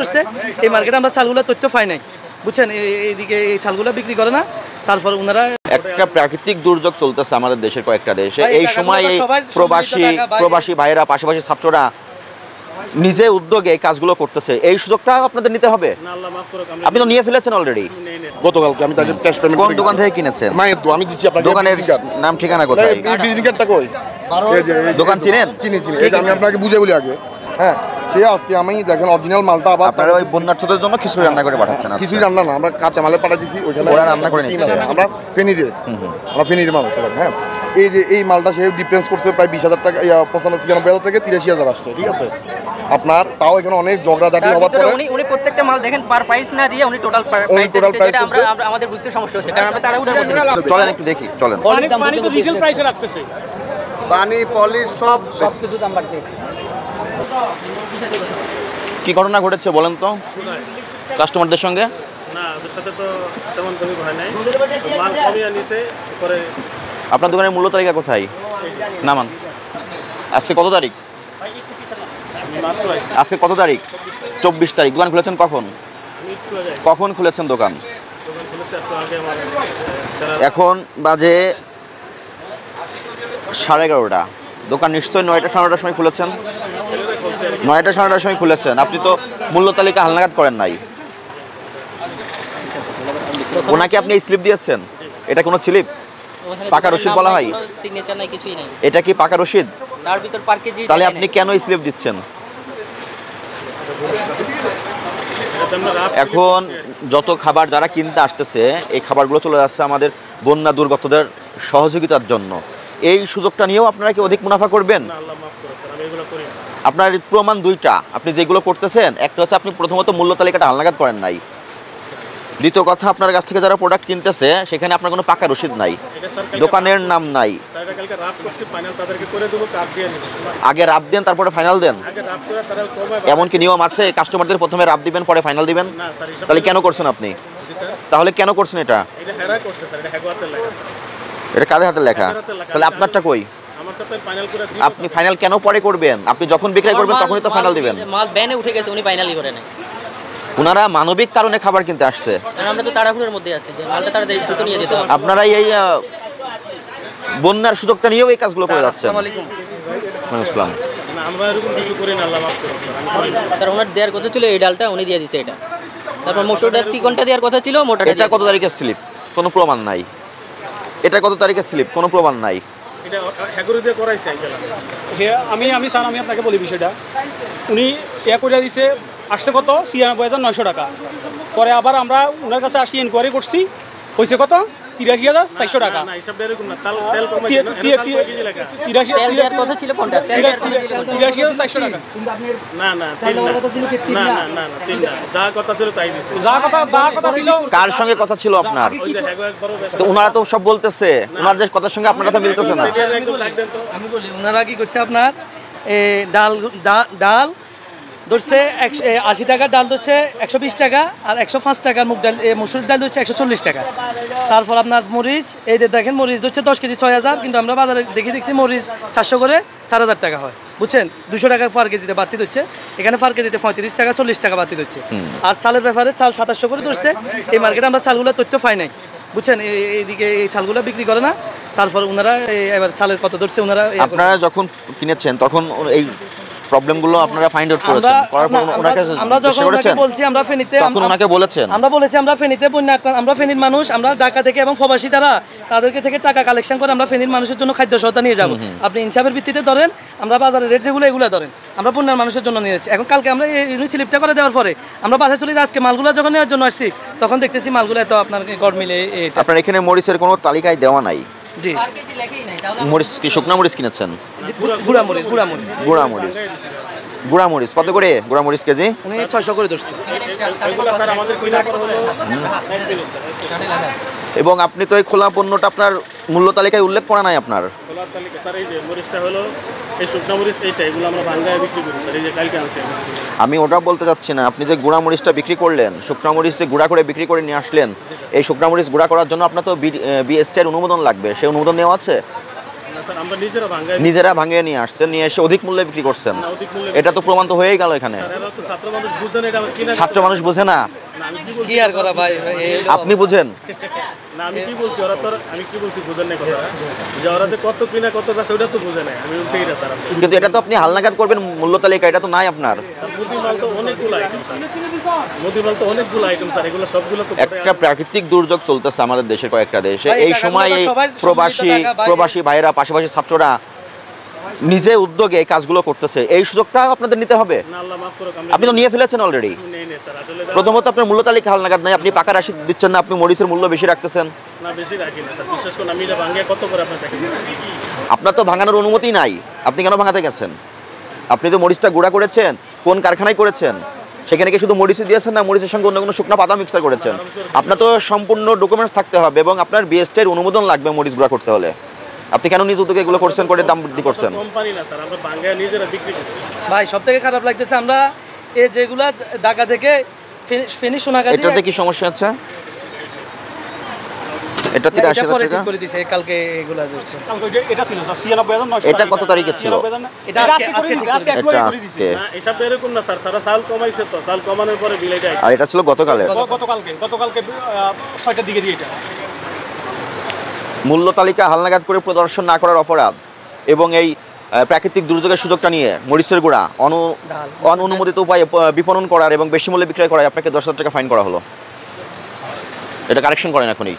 ধরছে। এই মার্কেটে আমরা চালগুলো তথ্য পাই নাই, বুঝছেন, এইদিকে এই চালগুলো বিক্রি করে না। তারপর ওনারা একটা প্রাকৃতিক দুর্যোগ চলতেছে আমাদের দেশের কয়েকটা দেশে, এই সময় এই প্রবাসী ভাইয়েরা, পাশাপাশি ছাত্ররা নিজে উদ্যোগে এই কাজগুলো করতেছে, এই সুযোগটা আপনাদের নিতে হবে। আপনি তো নিয়ে ফেলেছেন অলরেডি। গতকালকে আমি তাকে ক্যাশ পেমেন্ট কোন দোকান থেকে কিনেছেন? মায়ের তো আমি দিচ্ছি আপনাকে। দোকানের নাম ঠিকানা কোথায়? ভিজিটিং কার্ডটা কই? দোকান চিনেন? চিনি। এই যে আমি আপনাকে বুঝে বলি আগে, হ্যাঁ, সে আজকে আমি দেখেন অরিজিনাল মালটা আবার আপনারা ওই বন্যার্থদের জন্য খিচুড়ি রান্না করে পাঠাচ্ছেন? কিছুই রান্না না, আমরা কাঁচা মালে পাঠা দিচ্ছি, ওইখানে ওরা রান্না করে নিচ্ছে। আমরা ফেনীরে, আমরা ফেনীর মানুষ, হ্যাঁ। এই যে এই মালটা সে ডিফারেন্স করছে প্রায় 20,000 টাকা, 95,000 থেকে 83,000 আসছে, ঠিক আছে। আপনার তাও এখানে অনেক ঝগড়াঝাটি হওয়ার পরে উনি প্রত্যেকটা মাল দেখেন পার প্রাইস না দিয়ে উনি টোটাল প্রাইস দিয়েছে, যেটা আমরা আমাদের বুঝতে সমস্যা হচ্ছে, কারণ আমরা তাড়াহুড়োর মধ্যে নিচ্ছি। চলেন একটু দেখি, চলেন। পানি তো রিটেল প্রাইসে রাখতেছে, পানি পলিশ সব কিছু দাম বাড়তে। কি ঘটনা ঘটেছে বলেন তো কাস্টমারদের সঙ্গে? না ওদের সাথে তো তেমন কমই হয় নাই, মাল কমই আনিছে পরে। আপনার দোকানের মূল্য তালিকা কোথায়? নামান। আজকে কত তারিখ? আজকে কত তারিখ? 24 তারিখ। দোকান খুলেছেন কখন? কখন খুলেছেন দোকান? এখন বাজে 11:30। দোকান নিশ্চয়ই 9টা 9:30টার সময় খুলেছেন। 9টা 9:30টার সময় খুলেছেন। আপনি তো মূল্য তালিকা হালনাগাদ করেন নাই। ওনাকে আপনি স্লিপ দিয়েছেন? এটা কোনো স্লিপ? পাকা রসিদ বলা হয়? সিগনেচার নাই, কিছুই নাই। এটা কি পাকা রসিদ? তার ভিতর পার কেজি। তাহলে আপনি কেন স্লিপ দিচ্ছেন? এখন যত খাবার যারা কিনতে আসতেছে, এই খাবারগুলো চলে যাচ্ছে আমাদের বন্যা দুর্গতদের সহযোগিতার জন্য। এই সুযোগটা নিয়েও আপনারা কি অধিক মুনাফা করবেন? আপনার প্রমাণ দুইটা। আপনি যেগুলো করতেছেন, একটা হচ্ছে আপনি প্রথমত মূল্য তালিকাটা হালনাগাদ করেন নাই, দ্বিতীয় কথা আপনার কাছ থেকে যারা প্রোডাক্ট কিনতেছে সেখানে আপনার কোনো পাকা রসিদ নাই, দোকানের নাম নাই। আগে রাপ দেন তারপরে ফাইনাল দেন, এমন কি নিয়ম আছে? কাস্টমারদের প্রথমে রাপ দিবেন পরে ফাইনাল দিবেন? তাহলে কেন করছেন আপনি? তাহলে কেন করছেন এটা? এটা কাদের হাতে লেখা? তাহলে আপনারটা কই? আপনি ফাইনাল কেন পরে করবেন? আপনি যখন বিক্রি করবেন তখনই তো ফাইনাল দিবেন। মাল ব্যানে উঠে গেছে, উনি ফাইনালি করে নাই। ওনারা মানবিক কারণে খাবার কিনতে আসছে, আমরা তো তাড়াহুড়োর মধ্যে আছি যে মালটা তাড়াতাড়ি দ্রুত নিয়ে যেতে হবে। আপনারা এই বন্যার সুযোগটা নিয়েও এই কাজগুলো করে যাচ্ছেন। আসসালাম। আমরা এরকম কিছু করি না, আল্লাহ মাফ করুন স্যার। ওনার দেওয়ার কথা ছিল এই ডালটা, উনি দিয়ে দিছে এটা। তারপর মসুর ডাল চিকনটা দেওয়ার কথা ছিল, মোটাটা। এটা কত তারিখের স্লিপ? কোনো প্রমাণ নাই। এটা কত তারিখের স্লিপ? কোনো প্রমাণ নাই। এটা হ্যাগরি দিয়ে করাইছে আমি স্যার, আমি আপনাকে বলি বিষয়টা। উনি করে দিছে, আসছে কত 96,900 টাকা। পরে আবার আমরা ওনার কাছে আসি, ইনকোয়ারি করছি, হয়েছে কত 83,400 টাকা। কার সঙ্গে কথা ছিল আপনার? তো ওনারা তো সব বলতেছে, ওনাদের কথার সঙ্গে আপনার কথা মিলতেছে না। আমি বলি, ওনারা কি করছে, আপনার ডাল ধরছে 80 টাকার ডাল ধরছে 120 টাকা, আর 105 টাকার মুগ ডাল, মসুর ডাল ধরছে 140 টাকা। তারপর আপনার মরিচ, এই যে দেখেন মরিচ ধরছে 10 কেজি 6,000, কিন্তু আমরা বাজারে দেখছি মরিচ 400 করে 4,000 টাকা হয়, বুঝছেন। 200 টাকা পার কেজিতে বাড়তি ধরছে, এখানে পার কেজিতে 35 টাকা 40 টাকা বাড়তি ধরছে। আর চালের ব্যাপারে চাল 2700 করে ধরছে। এই মার্কেটে আমরা চালগুলো তথ্য পাই নাই, বুঝছেন, এইদিকে এই চালগুলো বিক্রি করে না। তারপর ওনারা এবার চালের কত ধরছে ওনারা। আপনারা যখন কিনেছেন তখন এই প্রবলেমগুলো আপনারা ফাইন্ড আউট করেছেন, করার পর ওনাকে আমরা যখন ওনাকে বলছি, আমরা ফেনীতে, তখন ওনাকে বলেছেন, আমরা বলেছি আমরা ফেনীতে বন্যা, আমরা ফেনীর মানুষ, আমরা ঢাকা থেকে এবং প্রবাসী তাদেরকে থেকে টাকা কালেকশন করে আমরা ফেনীর মানুষের জন্য খাদ্য সহায়তা নিয়ে যাব। আপনি ইনসাফের ভিত্তিতে ধরেন, আমরা বাজারের রেট যেগুলো এগুলো ধরেন, আমরা বন্যার মানুষের জন্য নিয়ে যাচ্ছি। এখন কালকে আমরা এই স্লিপটা করে দেওয়ার পরে আমরা বাসায় চলে যাই, আজকে মালগুলো যখন নেওয়ার জন্য আসছি তখন দেখতেছি মালগুলো এত আপনার গড় মিলে। আপনার এখানে মরিচের কোনো তালিকায় দেওয়া নাই? জি। মরিচ কি শুকনা মরিচ কিনেছেন? গুঁড়া মরিচ। গুঁড়া মরিচ কত করে? গুঁড়া মরিচ কেজি 600 করে ধরছে। এবং আপনি তো এই খোলা পণ্যটা আপনার মূল্য তালিকায় উল্লেখ করা নাই আপনার। খোলা তালিকা স্যার, এই যে মরিচটা হলো এই শুকনা মরিচ, এইটা এগুলো আমরা ভাঙায় বিক্রি করি স্যার। এই যে কালকে আনছি। আমি ওটা বলতে চাচ্ছি না, আপনি যে গুঁড়া মরিচটা বিক্রি করলেন, শুকনা মরিচ যে গুঁড়া করে বিক্রি করে নিয়ে আসলেন, এই শুকনা মরিচ গুঁড়া করার জন্য আপনার তো বিএসটির অনুমোদন লাগবে, সেই অনুমোদন নেওয়া আছে? স্যার আমরা নিজেরা ভাঙাই নিজেরা ভাঙিয়ে নিয়ে আসছেন, নিয়ে এসে অধিক মূল্যে বিক্রি করছেন। না, অধিক মূল্যে এটা তো প্রমাণ তো হয়েই গেল এখানে। স্যার এরা তো ছাত্র মানুষ বুঝেন এটা আমার কিনা ছাত্র মানুষ বোঝে না, না, আমি কি বলছি কি আর করা ভাই, এই হলো আপনি বুঝেন। না আমি কি বলছি ওরা তো আমি কি বলছি বুঝেন না কথা যে ওরা যে কত কিনা কত বেচে ওটা তো বুঝে না আমি বলছি এটা স্যার কিন্তু এটা তো আপনি হালনাগাদ করবেন মূল্য তালিকা, এটা তো নাই আপনার। স্যার মুদিমাল তো অনেকগুলো আইটেম স্যার, মুদিমাল তো অনেকগুলো আইটেম স্যার, এগুলো সবগুলো তো একটা প্রাকৃতিক দুর্যোগ চলতেছে আমাদের দেশের কয়েকটা দেশে, ভাই, এই টাকাগুলো সময় তো সবার প্রবাসী সম্মিলিত টাকা ভাই। প্রবাসী ভাইয়েরা পাশাপাশি ছাত্ররা নিজে উদ্যোগে এই কাজগুলো করতেছে, এই সুযোগটা আপনাদের নিতে হবে। না আল্লাহ মাফ করুক আপনি তো নিয়ে ফেলেছেন অলরেডি। নেই নেই স্যার আসলে প্রথমত আপনার মূল্য তালিকা হালনাগাদ নাই, আপনি পাকা রাশি দিচ্ছেন না, আপনি মরিচের মূল্য বেশি রাখতেছেন। না বেশি রাখি না স্যার, বিশেষ করে আমি এটা ভাঙিয়ে কত করে আপনার দেখেন আপনার তো ভাঙানোর অনুমতি নাই, আপনি কেন ভাঙাতে গেছেন? আপনি তো মরিচটা গুঁড়া করেছেন, কোন কারখানায় করেছেন? সেখানে কি শুধু মরিচই দিয়েছেন না মরিচের সঙ্গে অন্য কোনো শুকনো পাতা মিক্সার করেছেন? আপনার তো সম্পূর্ণ ডকুমেন্টস থাকতে হবে এবং আপনার বিএসটির অনুমোদন লাগবে মরিচ গুঁড়া করতে হলে। আপনি কেন নিজ উদ্যোগে এগুলো করছেন, করে দাম বৃদ্ধি করছেন? কোম্পানি না স্যার, আমরা ভাঙিয়ে নিজেরা বিক্রি করি। ভাই সব থেকে খারাপ লাগতেছে আমরা এই যেগুলা ঢাকা থেকে ফেনী সোনাগাজী এটাতে কি সমস্যা হচ্ছে? এটা থেকে 80,000 টাকা করে দিছে কালকে এগুলা দিচ্ছে। কালকে এটা ছিল স্যার 96,900 এটা কত তারিখে ছিল? এটা আজকে ঠিক করে দিছে। এটা আজকে, না এসব এরকম না স্যার, সারা সাল কমাইছে তো, সাল কমানোর পরে বিল এটা আর এটা ছিল গতকালে। গতকালকে 6টার দিকে দিয়ে এটা মূল্য তালিকা হালনাগাদ করে প্রদর্শন না করার অপরাধ এবং এই প্রাকৃতিক দুর্যোগের সুযোগটা নিয়ে মরিচের গুঁড়া অনুমোদিত উপায়ে বিপণন করার এবং বেশি মূল্যে বিক্রয় করায় আপনাকে 10,000 টাকা ফাইন করা হলো। এটা কারেকশন করেন এখনই।